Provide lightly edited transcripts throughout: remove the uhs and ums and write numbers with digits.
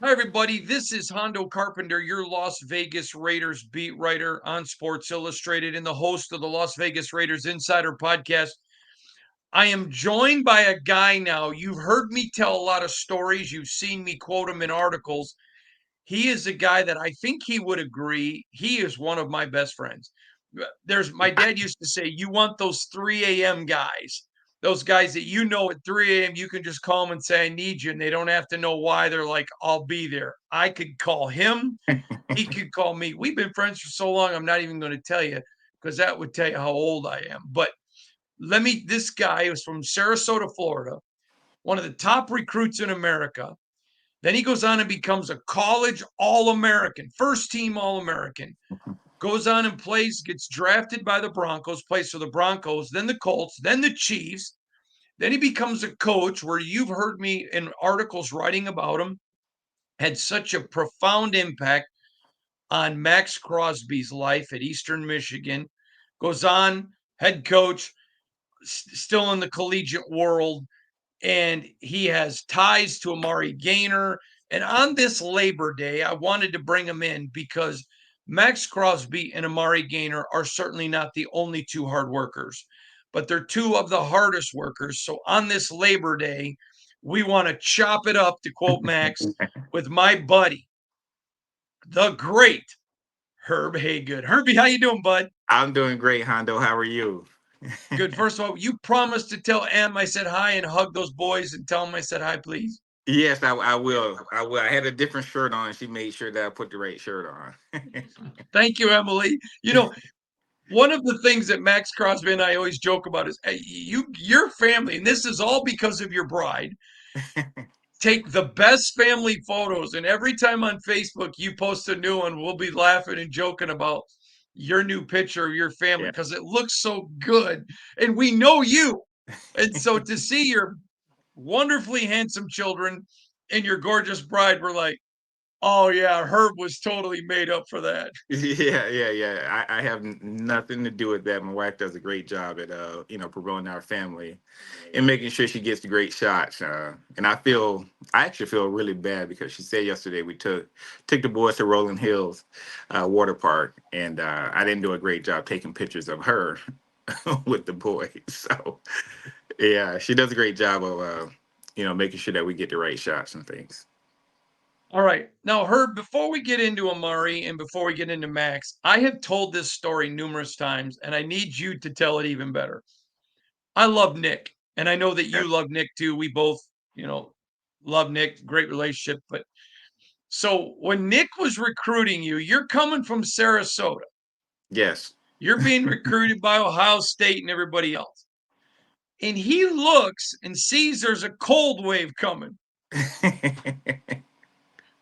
Hi, everybody. This is Hondo Carpenter, your Las Vegas Raiders beat writer on Sports Illustrated and the host of the Las Vegas Raiders Insider Podcast. I am joined by a guy now. You've heard me tell a lot of stories, you've seen me quote him in articles. He is a guy that I think he would agree. He is one of my best friends. There's my dad used to say, you want those 3 a.m. guys, those guys that at 3 a.m. you can just call them and say, I need you. And they don't have to know why. They're like, I'll be there. I could call him. He could call me. We've been friends for so long. I'm not even going to tell you because that would tell you how old I am. But this guy was from Sarasota, Florida, one of the top recruits in America. Then he goes on and becomes a college All American, first team All American. Goes on and plays, gets drafted by the Broncos, plays for the Broncos, then the Colts, then the Chiefs. Then he becomes a coach where you've heard me in articles writing about him, had such a profound impact on Max Crosby's life at Eastern Michigan. Goes on, head coach, still in the collegiate world, and he has ties to Amari Gainer. And on this Labor Day, I wanted to bring him in because Max Crosby and Amari Gainer are certainly not the only two hard workers, but they're two of the hardest workers. So on this Labor Day, we want to chop it up, to quote Max, with my buddy, the great Herb Haygood. Herbie, how you doing, bud? I'm doing great, Hondo. How are you? Good. First of all, you promised to tell Em I said hi and hug those boys and tell them I said hi, please. Yes, I will. I will. I had a different shirt on. She made sure that I put the right shirt on. Thank you, Emily. One of the things that Max Crosby and I always joke about is your family, and this is all because of your bride, take the best family photos. And every time on Facebook you post a new one, we'll be laughing and joking about your new picture of your family Yeah. because it looks so good. And we know you. And so to see your wonderfully handsome children and your gorgeous bride, we're like, oh, yeah, Herb was totally made up for that. Yeah. I have nothing to do with that. My wife does a great job at promoting our family and making sure she gets the great shots. And I actually feel really bad because she said yesterday we took the boys to Rolling Hills water park, and I didn't do a great job taking pictures of her with the boys. So yeah, she does a great job of making sure that we get the right shots and things. All right. Now, Herb, before we get into Amari and before we get into Max, I have told this story numerous times, and I need you to tell it even better. I love Nick, and I know that Yeah. you love Nick too. We both, you know, love Nick, great relationship. But so when Nick was recruiting you, you're coming from Sarasota. Yes. You're being recruited by Ohio State and everybody else. And he looks and sees there's a cold wave coming.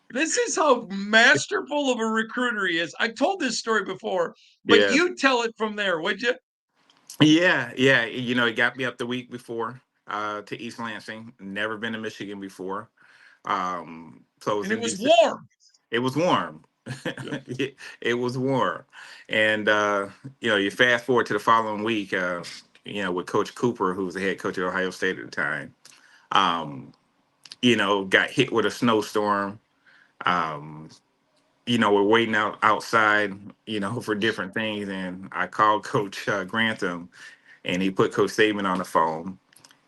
This is how masterful of a recruiter he is. I've told this story before, but Yeah. you tell it from there, would you? Yeah. It got me up the week before to East Lansing. Never been to Michigan before. So it was And it in was December. warm. It was warm. Yeah. It was warm. And you fast forward to the following week, with Coach Cooper, who was the head coach at Ohio State at the time. Um, got hit with a snowstorm. Um, we're waiting outside, for different things. And I called Coach Grantham, and he put Coach Saban on the phone.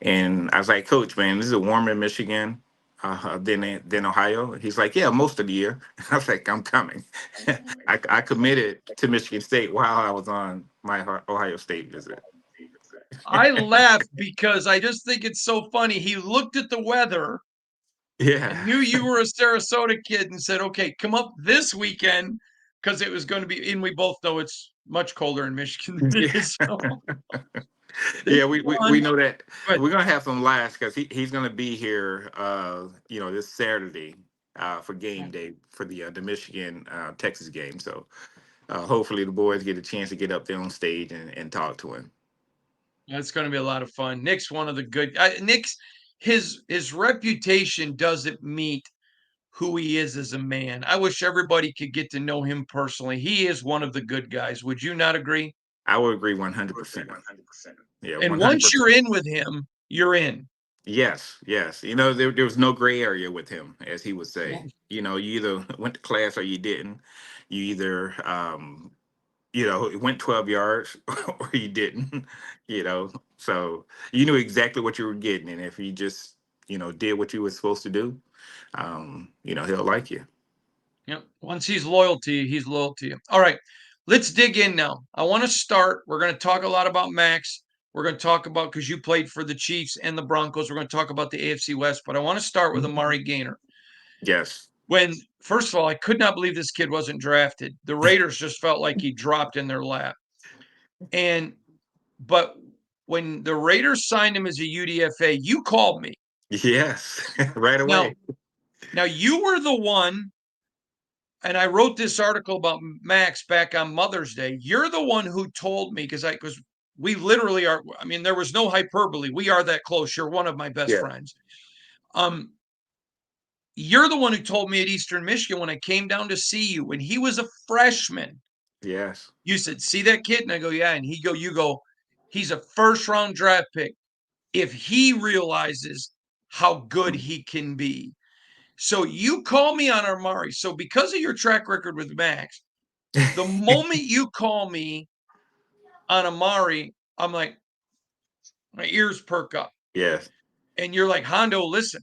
And I was like, Coach, man, this is warmer in Michigan than Ohio. He's like, yeah, most of the year. I was like, I'm coming. I committed to Michigan State while I was on my Ohio State visit. I laugh because I just think it's so funny. He looked at the weather and Yeah. knew you were a Sarasota kid and said, okay, come up this weekend because it was going to be, and we both know it's much colder in Michigan than it Yeah. is. So they Yeah, we won. know that But we're gonna have some laughs because he's gonna be here this Saturday for game day for the Michigan Texas game. So hopefully the boys get a chance to get up there on stage and talk to him. it's going to be a lot of fun. Nick's one of the good. Nick's his reputation doesn't meet who he is as a man. I wish everybody could get to know him personally. He is one of the good guys. Would you not agree? I would agree 100%. Yeah, And one hundred once you're percent. in with him, you're in. Yes, yes. There was no gray area with him, as he would say. Well, You either went to class or you didn't. You either it went 12 yards or you didn't, So you knew exactly what you were getting. And if you just, did what you were supposed to do, he'll like you. once he's loyal to you. All right, let's dig in now. I want to start. We're going to talk a lot about Max. We're going to talk about because you played for the Chiefs and the Broncos. We're going to talk about the AFC West, but I want to start with Amari Gainer. Yes. When first of all, I could not believe this kid wasn't drafted. The Raiders just felt like he dropped in their lap. And but when the Raiders signed him as a UDFA, you called me. Yes. Right Now, away. now you were the one, and I wrote this article about Max back on Mother's Day. You're the one who told me because we literally are. I mean, there was no hyperbole. We are that close. You're one of my best Yeah. friends. Um, you're the one who told me at Eastern Michigan when I came down to see you when he was a freshman. Yes. You said, "See that kid?" And I go, "Yeah." And you go, "He's a first round draft pick if he realizes how good he can be." So you call me on Amari. So because of your track record with Max, the moment you call me on Amari, I'm like, my ears perk up. Yes. And you're like, Hondo, listen,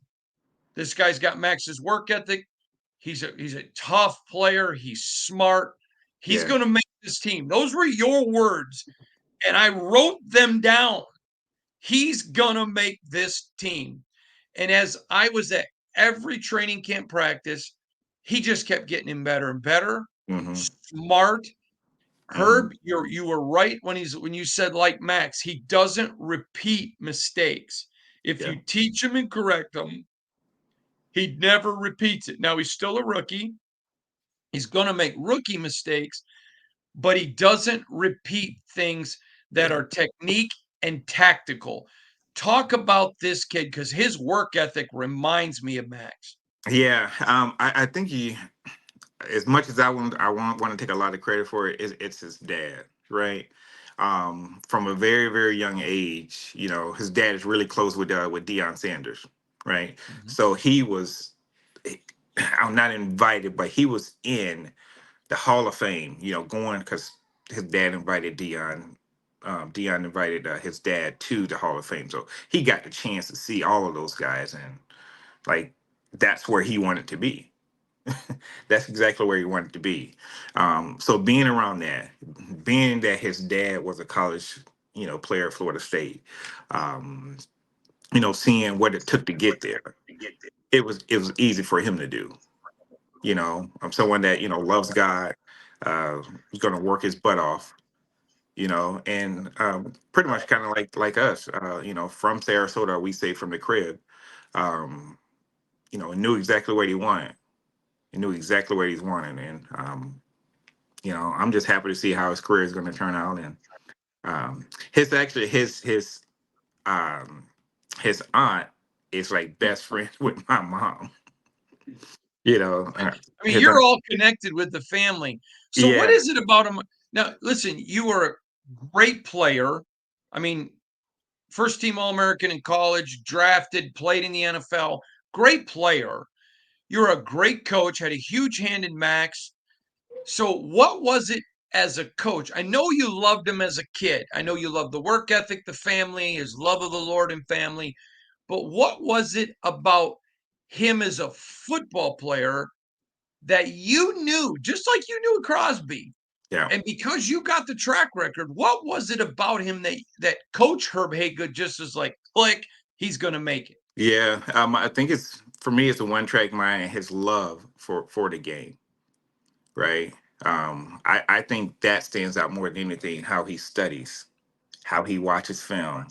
this guy's got Max's work ethic. He's a tough player. He's smart. He's Yeah. going to make this team. Those were your words. And I wrote them down. He's going to make this team. And as I was at every training camp practice, he just kept getting him better and better. Hmm. Smart. Hmm. Herb, you were right when you said like Max, he doesn't repeat mistakes. If Yeah. you teach him and correct him, he never repeats it. Now he's still a rookie. He's going to make rookie mistakes, but he doesn't repeat things that Yeah. are technique and tactical. Talk about this kid because his work ethic reminds me of Max. Yeah. I think he, as much as I want to take a lot of credit for it, it's his dad, right? From a very, very young age, his dad is really close with Deion Sanders, right? Mhm. So he was, I'm not invited, but he was in the Hall of Fame, going because his dad invited Deion. Deion invited his dad to the Hall of Fame, so he got the chance to see all of those guys, and like that's where he wanted to be. That's exactly where he wanted to be. So being around that, being that his dad was a college, player at Florida State, um, seeing what it took to get there, it was easy for him to do. I'm someone that loves God, who's going to work his butt off. And pretty much kind of like us, from Sarasota, we say from the crib, um, knew exactly what he wanted. He knew exactly what he's wanting, and I'm just happy to see how his career is going to turn out. And his actually um, his aunt is like best friends with my mom. You know, uh, I mean, his you're aunt, all connected with the family. So what yeah, is it about him? Now, listen, you were a great player. I mean, first team All American in college, drafted, played in the NFL. Great player. You're a great coach, had a huge hand in Max. So, what was it as a coach? I know you loved him as a kid. I know you loved the work ethic, the family, his love of the Lord and family. But what was it about him as a football player that you knew, just like you knew Crosby? yeah, And because you got the track record, what was it about him that Coach Herb Haygood just was like, click, he's going to make it? yeah. I think it's for me, it's a one track mind. His love for the game, right? I think that stands out more than anything. How he studies, how he watches film,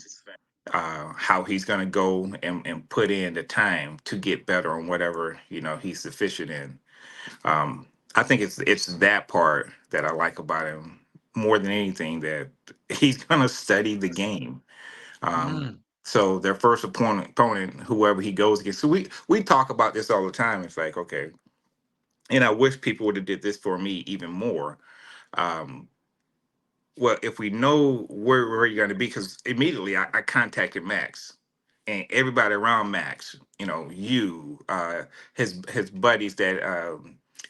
how he's going to go and put in the time to get better on whatever he's sufficient in. I think it's that part that I like about him more than anything, that he's going to study the game. Um, Mm, so their first opponent, whoever he goes against. So we talk about this all the time. It's like, okay, and I wish people would have did this for me even more. Um, well, if we know where you're going to be, because immediately I contacted Max. and everybody around Max, his buddies that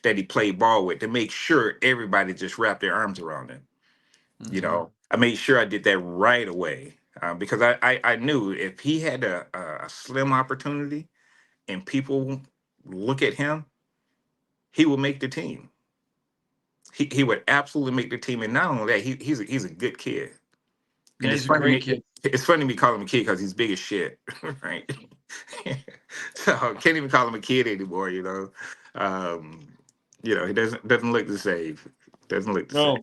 he played ball with, to make sure everybody just wrapped their arms around him. Mhm. I made sure I did that right away, because I knew if he had a slim opportunity and people look at him, he would make the team. He would absolutely make the team, and not only that, he's a good kid. And Yeah, he's a great kid. it's funny me call him a kid because he's big as shit, right? So I can't even call him a kid anymore. Um, he doesn't look the same. Doesn't look the same. No.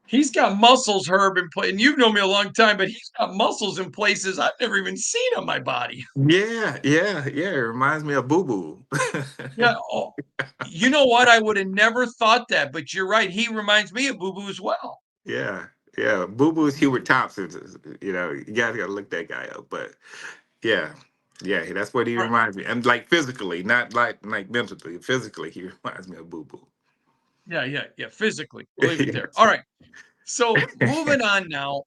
He's got muscles, Herb, and you've known me a long time, but he's got muscles in places I've never even seen on my body. Yeah, yeah, yeah. It reminds me of Boo Boo. Yeah. Oh, you know what? I would have never thought that, but you're right. He reminds me of Boo Boo as well. Yeah, yeah. Boo Boo is Hubert Thompson. You guys gotta look that guy up. But yeah, yeah, that's what he All right. reminds me. And like physically, not like mentally. Physically, he reminds me of Boo Boo. Yeah. Physically, we'll leave it there. All right. So moving on now.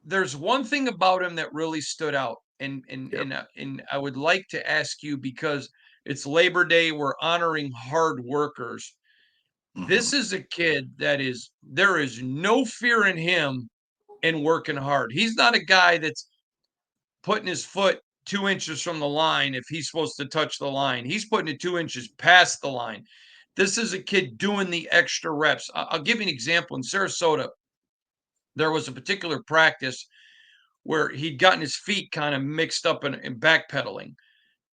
There's one thing about him that really stood out, Yep. and I would like to ask you because it's Labor Day. We're honoring hard workers. Hmm. This is a kid there is no fear in him in working hard. He's not a guy that's putting his foot 2 inches from the line if he's supposed to touch the line. He's putting it 2 inches past the line. This is a kid doing the extra reps. I'll give you an example. In Sarasota, there was a particular practice where he'd gotten his feet kind of mixed up in backpedaling.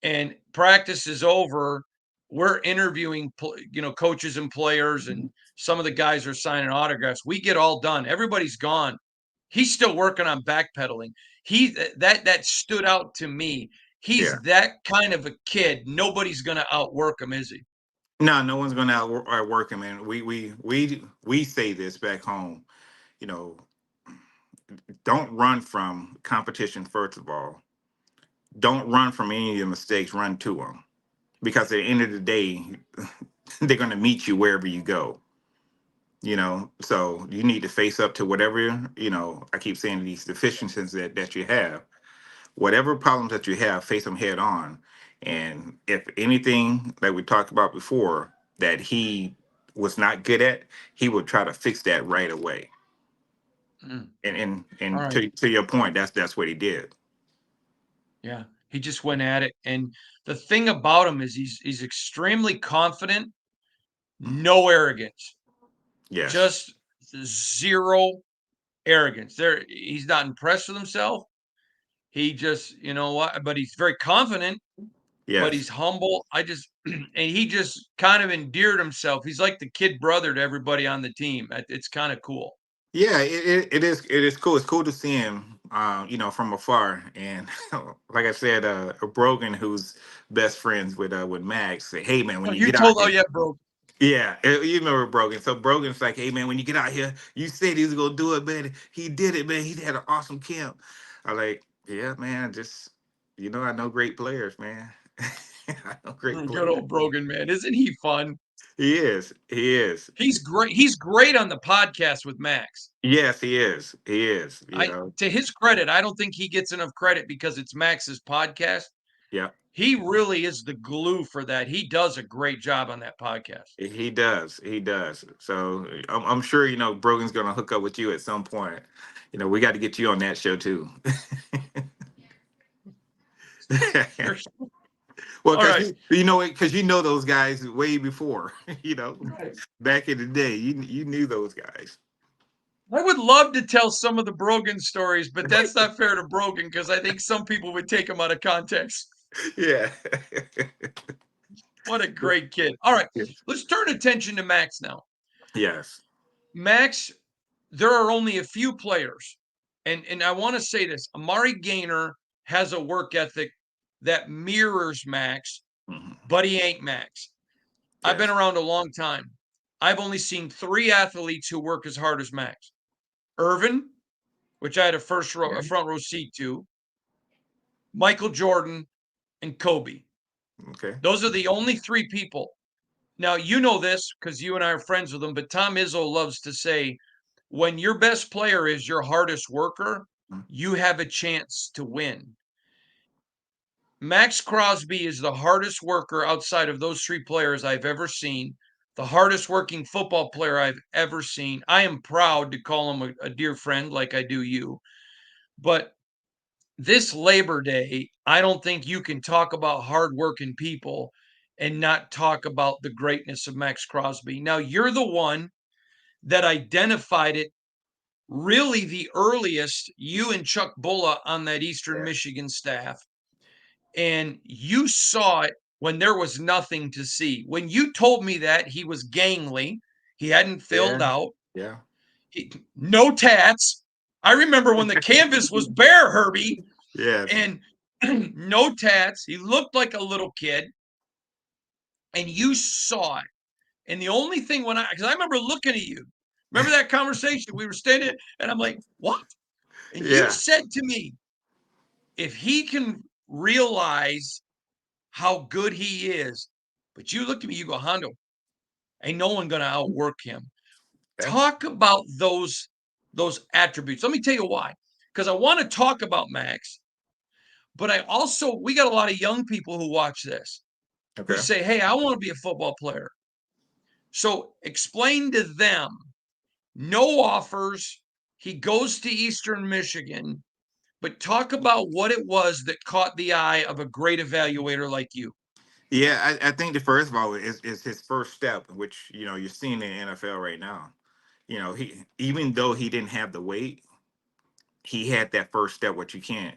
And practice is over. We're interviewing, coaches and players, and some of the guys are signing autographs. We get all done. Everybody's gone. He's still working on backpedaling. That stood out to me. Yeah. He's that kind of a kid. Nobody's going to outwork him, is he? No, no one's gonna outwork him. And we say this back home. You know, don't run from competition. First of all, don't run from any of your mistakes. Run to them, because at the end of the day, they're gonna meet you wherever you go. So you need to face up to whatever, I keep saying, these deficiencies that you have. Whatever problems that you have, face them head on. And if anything that we talked about before that he was not good at, he would try to fix that right away. Mm, all And right. to your point, that's what he did. Yeah. He just went at it. And the thing about him is he's extremely confident, Mhm. no arrogance. Yes. Just zero arrogance. He's not impressed with himself. He just, you know what, but he's very confident, but Yes. he's humble. And he just kind of endeared himself. He's like the kid brother to everybody on the team. It's kind of cool. Yeah, it is cool. It's cool to see him, from afar. And like I said, Brogan, who's best friends with Max, say, "Hey man, when Oh, you you get out told, oh here." yeah, bro. Yeah, you remember Brogan. So Brogan's like, "Hey man, when you get out here, you said he was gonna do it, man. He did it, man. He had an awesome camp." I like, yeah, man. Just I know great players, man. I know great Good players. old Brogan, man. Isn't he fun? He is. He is. He's great. He's great on the podcast with Max. Yes, he is. He is. I To his credit, I don't think he gets enough credit because it's Max's podcast. Yeah. He really is the glue for that. He does a great job on that podcast. He does. He does. So I'm sure Brogan's gonna hook up with you at some point. We got to get you on that show too. Well, All right. because those guys way before, Right. back in the day, you knew those guys. I would love to tell some of the Brogan stories, but that's not fair to Brogan because I think some people would take him out of context. Yeah. What a great kid. All right, let's turn attention to Max now. Yes. Max, there are only a few players, and I want to say this: Amari Gainer has a work ethic that mirrors Max, Mhm. but he ain't Max. I've been Yes. around a long time. I've only seen 3 athletes who work as hard as Max. Irvin, which I had a front row seat to, Michael Jordan, and Kobe. Okay. Those are the only 3 people. Now, you know this because you and I are friends with them, but Tom Izzo loves to say, when your best player is your hardest worker, Mhm. you have a chance to win. Max Crosby is the hardest worker outside of those three players I've ever seen, the hardest working football player I've ever seen. I am proud to call him a dear friend like I do you. But this Labor Day, I don't think you can talk about hardworking people and not talk about the greatness of Max Crosby. Now, you're the one that identified it really the earliest, you and Chuck Bulla on that Eastern Yeah. Michigan staff. And you saw it when there was nothing to see. When you told me that he was gangly, he hadn't filled Yeah. out, Yeah. no tats. I remember when the canvas was bare, Herbie, Yes. and no tats. He looked like a little kid, and you saw it. And the only thing because I remember looking at you, remember that conversation? We were standing, and I'm like, what? And you Yeah. said to me, if he can realize how good he is, but you looked at me, you go, Hondo, ain't no one going to outwork him. Yeah. Talk about those attributes. Let me tell you why. Because I want to talk about Max, but we got a lot of young people who watch this who Okay. say, hey, I want to be a football player. So explain to them, no offers. He goes to Eastern Michigan, but talk about what it was that caught the eye of a great evaluator like you. Yeah, I think the first of all is his first step, which you're seeing in the NFL right now. He, even though he didn't have the weight, he had that first step. What you can't,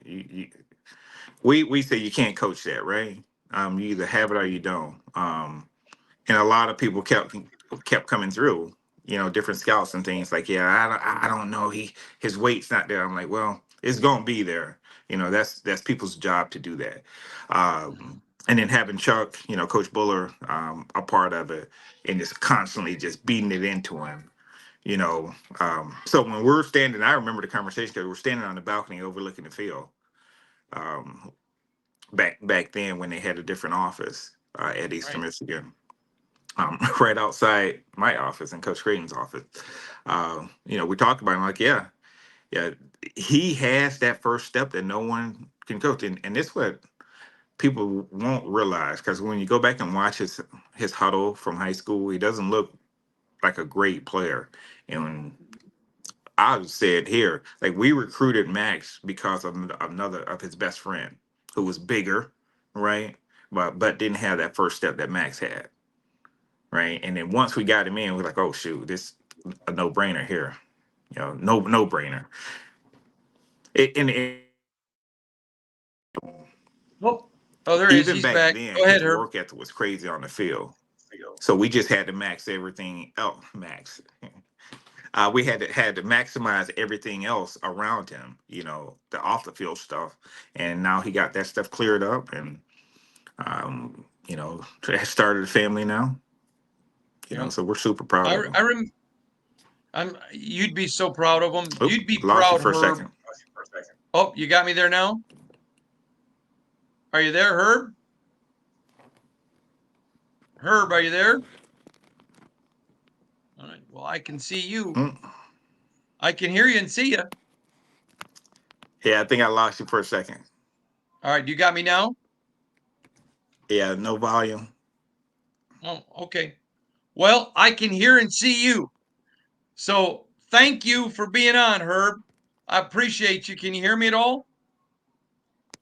we say you can't coach that, right? You either have it or you don't. And a lot of people kept coming through. Different scouts and things like, yeah, I don't know. His weight's not there. I'm like, well, it's gonna be there. That's people's job to do that. And then having Chuck, Coach Buller, a part of it, and just constantly just beating it into him. So when we're standing, I remember the conversation because we're standing on the balcony overlooking the field. Um, back then when they had a different office at Eastern Right. Michigan, right outside my office and Coach Creighton's office. We talked about it, like, yeah, he has that first step that no one can coach, and this what people won't realize because when you go back and watch his huddle from high school, he doesn't look like a great player. And I said here, like we recruited Max because of another of his best friend who was bigger, right? But didn't have that first step that Max had, right? And then once we got him in, we're like, oh shoot, this a no brainer here, no brainer. And Oh, oh, there he is. even He's back back. then, Go ahead, his Herb. work ethic was crazy on the field. So we just had to max everything. Oh, max. We had to maximize everything else around him. The off the field stuff, and now he got that stuff cleared up, and started a family now. Yeah. So we're super proud I of him. I rem you'd be so proud of him. Oop, You'd be lost you proud, for a Herb. second. Oh, you got me there now? Are you there, Herb? Herb, are you there? All right. Well, I can see you. Mm, I can hear you and see you. yeah, I think I lost you for a second. All right. You got me now? Yeah, no volume. Oh, okay. Well, I can hear and see you. So thank you for being on, Herb. I appreciate you. Can you hear me at all?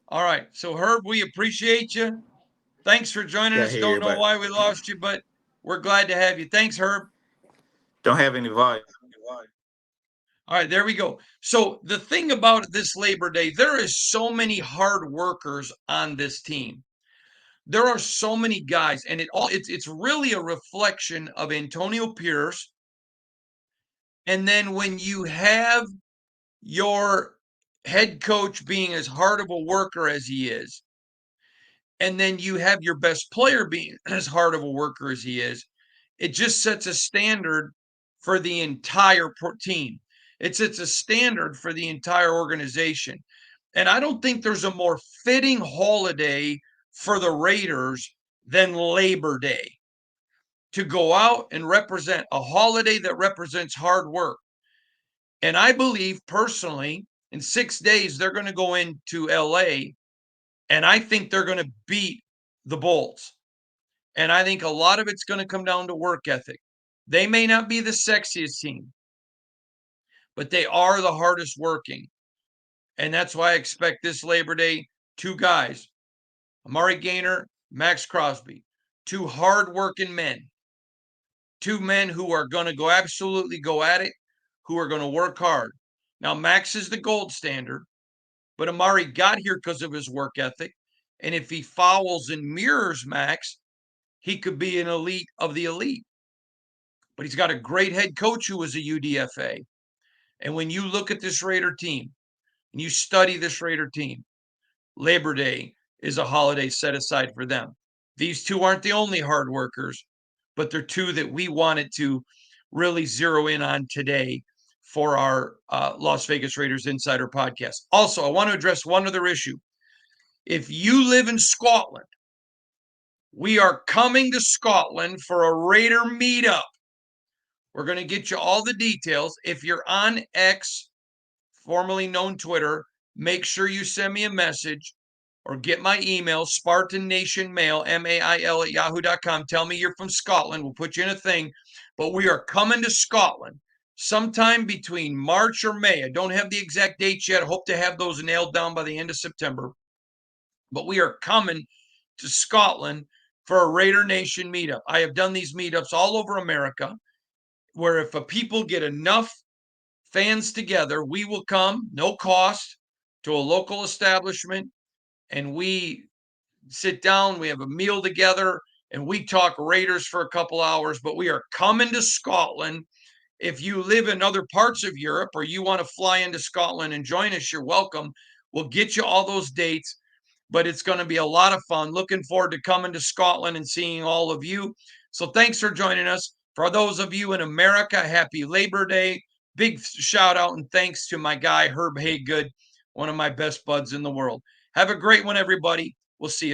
All right. So, Herb, we appreciate you. Thanks for joining Yeah, I us. hear Don't you, know but why we lost you, but we're glad to have you. Thanks, Herb. don't have any volume. All right, there we go. So the thing about this Labor Day, there is so many hard workers on this team. There are so many guys, and it's really a reflection of Antonio Pierce. And then when you have your head coach being as hard of a worker as he is, and then you have your best player being as hard of a worker as he is, it just sets a standard for the entire team. It sets a standard for the entire organization. And I don't think there's a more fitting holiday for the Raiders than Labor Day to go out and represent a holiday that represents hard work. And I believe personally, in 6 days, they're going to go into LA And I think they're going to beat the Bulls. And I think a lot of it's going to come down to work ethic. They may not be the sexiest team, but they are the hardest working. And that's why I expect this Labor Day 2 guys, Amari Gaynor, Max Crosby, 2 hard-working men, 2 men who are going to absolutely go at it, who are going to work hard. Now, Max is the gold standard, but Amari got here because of his work ethic. And if he follows and mirrors Max, he could be an elite of the elite. But he's got a great head coach who was a UDFA. And when you look at this Raider team and you study this Raider team, Labor Day is a holiday set aside for them. These 2 aren't the only hard workers, but they're 2 that we wanted to really zero in on today for our Las Vegas Raiders Insider podcast. Also, I want to address one other issue. If you live in Scotland, we are coming to Scotland for a Raider meetup. We're going to get you all the details. If you're on X, formerly known Twitter, make sure you send me a message or get my email, Spartan Nation Mail, MAIL at yahoo.com. Tell me you're from Scotland. We'll put you in a thing. But we are coming to Scotland sometime between March or May. I don't have the exact dates yet. I hope to have those nailed down by the end of September. But we are coming to Scotland for a Raider Nation meetup. I have done these meetups all over America, where if a people get enough fans together, we will come, no cost, to a local establishment, and we sit down, we have a meal together, and we talk Raiders for a couple hours. But we are coming to Scotland. If you live in other parts of Europe or you want to fly into Scotland and join us, you're welcome. We'll get you all those dates, but it's going to be a lot of fun. Looking forward to coming to Scotland and seeing all of you. So thanks for joining us. For those of you in America, happy Labor Day. Big shout out and thanks to my guy, Herb Haygood, one of my best buds in the world. Have a great one, everybody. We'll see you.